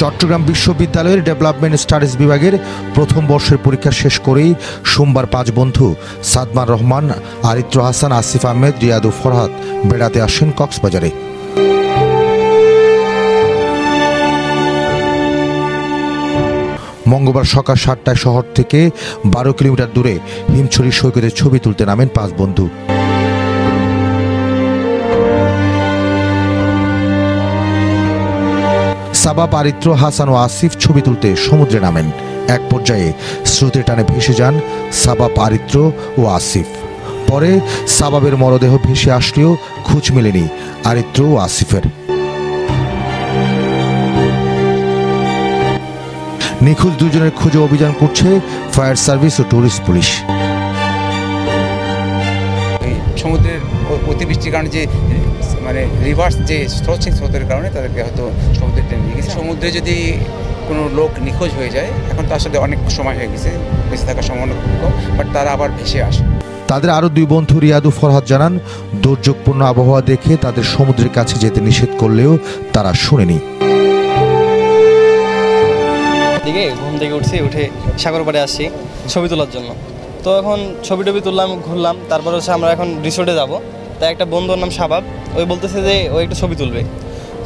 চট্টগ্রাম বিশ্ববিদ্যালয়ের development studies বিভাগের প্রথম বর্ষের পরীক্ষা শেষ করেই সোমবার 5 বন্ধু সাদমান রহমান, আরিত্র হাসান, আসিফ আহমেদ, রিয়াদু ফরহাদ বেড়াতে আসেন কক্সবাজারে। মঙ্গলবার সকাল 7টায় শহর থেকে 12 কিলোমিটার দূরে হিমছড়ি সৈকতে ছবি তুলতে নামেন 5 বন্ধু। সাবাব, আরিত্র, হাসান ও আসিফ ছবি তুলতে সমুদ্রে নামেন। এক পর্যায়ে স্রোতের টানে ভেসে যান সাবাব, আরিত্র ও আসিফ। পরে সাবাবের মরদেহ ভেসে আসলেও খোঁজ মেলেনি আরিত্র ও আসিফের। নিখোঁজ দুজনের খোঁজে অভিযান করছে ফায়ার সার্ভিস ও টুরিস্ট পুলিশ। সমুদ্রের অতিবৃষ্টির কারণে যে রিভার্স যে স্রোত, সেই স্রোতের কারণে তাদেরকে হয়তো সমুদ্রে টেনে নিয়ে গেছে। সমুদ্রে যদি কোনো লোক নিখোঁজ হয়ে যায়, এখন তার সাথে অনেক সময় হয়ে গেছে, বেঁচে থাকার সম্ভাবনা খুব কম, বাট তারা আবার ভেসে আসে। তাদের আরও 2 বন্ধু রিয়াদু ফরহাদ জানান, দুর্যোগপূর্ণ আবহাওয়া দেখে তাদের সমুদ্রের কাছে যেতে নিষেধ করলেও তারা শুনেনি। ঘুম থেকে উঠে সাগর পাড়ে আসছি ছবি তোলার জন্য। তো এখন ছবি তুললাম, ঘুরলাম, তারপর আমরা এখন রিসোর্টে যাব। তাই একটা বন্ধুর নাম সাবাব, ওই বলতেছে যে ও একটু ছবি তুলবে।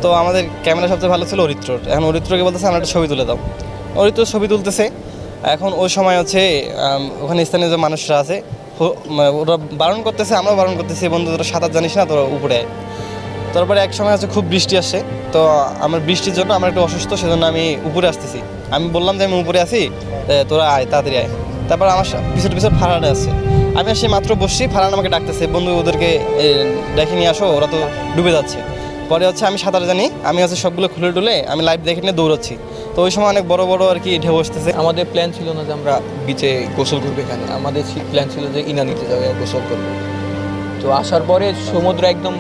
তো আমাদের ক্যামেরা সবচেয়ে ভালো ছিল অরিত্রর। এখন অরিত্রকে বলতেছে আমরা একটা ছবি তুলে দাও। অরিত্র ছবি তুলতেছে। এখন ওই সময় ওখানে স্থানীয় যে মানুষরা আছে ওরা বারণ করতেছে, আমরাও বারণ করতেছি, বন্ধু তোরা সাঁতার জানিস না, তোরা উপরে আয়। তারপরে এক সময় খুব বৃষ্টি আসছে। তো আমার বৃষ্টির জন্য আমরা একটু অসুস্থ, সেজন্য আমি উপরে আসতেছি। আমি বললাম যে আমি উপরে আসি, তোরা আয়, তাড়াতাড়ি আয়। তারপর আমার পিছনে ফারহান আসছে। আমি আসি মাত্র বসছি, ফারহান আমাকে ডাকতেছে, বন্ধু ওদেরকে ডেকে নিয়ে আসো, ওরা তো ডুবে যাচ্ছে। পরে আমি সাঁতার জানি, আমি সবগুলো খুলে টুলে আমি লাইভ দেখে নিয়ে দৌড়াচ্ছি। তো ওই সময় অনেক বড় বড় ঢেউ আসতেছে। আমাদের প্ল্যান ছিল না যে আমরা বিচে গোসল করবো এখানে, আমাদের প্ল্যান ছিল যে ইনানিতে যাবে গোসল করবো। তো আসার পরে সমুদ্র একদম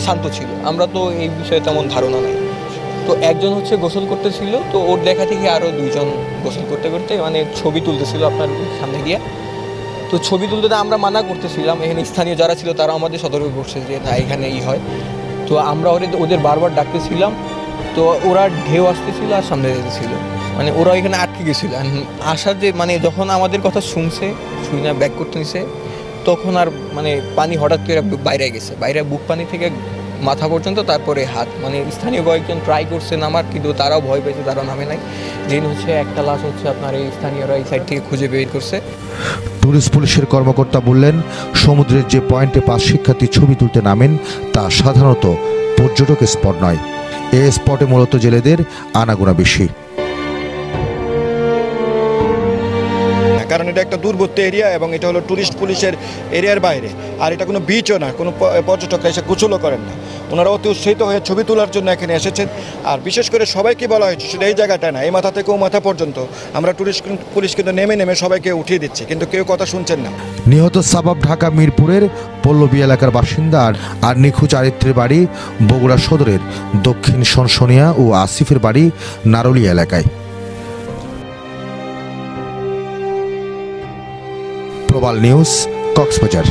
শান্ত ছিল, আমরা তো এই বিষয়ে তেমন ধারণা নেই। তো একজন গোসল করতেছিল, তো ওর দেখা থেকে আরও 2 জন গোসল করতে করতে ছবি তুলতেছিল আপনার সামনে গিয়ে। তো ছবি তুলতে আমরা মানা করতেছিলাম, এখানে স্থানীয় যারা ছিল তারা আমাদের সতর্ক করছে যে না এখানে হয়। তো আমরা ওদের বারবার ডাকতেছিলাম। তো ওরা ঢেউ আসতেছিল আর সামনে যেতেছিল, ওরা এখানে আটকে গেছিল। আসার যে যখন আমাদের কথা শুনছে, শুই না ব্যাক করতে নিছে, তখন আর পানি হঠাৎ করে বাইরে গেছে, বাইরে বুক পানি থেকে মাথা পর্যন্ত, তারপরে হাত। স্থানীয় কয়েকজন ট্রাই করছে নামার, কিন্তু তারাও ভয় পেয়েছে, তারাও নামে নাই। যেদিন একটা লাশ আপনার এই স্থানীয়রা এই সাইড থেকে খুঁজে বের করছে। টুরিস্ট পুলিশের কর্মকর্তা বললেন, সমুদ্রের যে পয়েন্টে 5 শিক্ষার্থী ছবি তুলতে নামেন তা সাধারণত পর্যটক স্পট নয়। এই স্পটে মূলত জেলেদের আনাগোনা বেশি। কারণ এটা একটা দূরবর্তী এরিয়া এবং এটা হলো টুরিস্ট পুলিশের এরিয়ার বাইরে। আর এটা কোনো বিচও না, কোনো পর্যটকরা এসে গোসলও করেন না। ওনারা অতি উৎসাহিত হয়ে ছবি তোলার জন্য এখানে এসেছেন। আর বিশেষ করে সবাইকে বলা হয়েছে শুধু এই জায়গাটা না, এই মাথা থেকে ও মাথা পর্যন্ত আমরা টুরিস্ট পুলিশ কিন্তু নেমে সবাইকে উঠিয়ে দিচ্ছে, কিন্তু কেউ কথা শুনছেন না। নিহত সাবাব ঢাকা মিরপুরের পল্লবী এলাকার বাসিন্দা, আর নিখোঁজ আরিত্রের বাড়ি বগুড়া সদরের দক্ষিণ শনশনিয়া ও আসিফের বাড়ি নারুলিয়া এলাকায়। প্রবাল নিউজ, কক্সবাজার।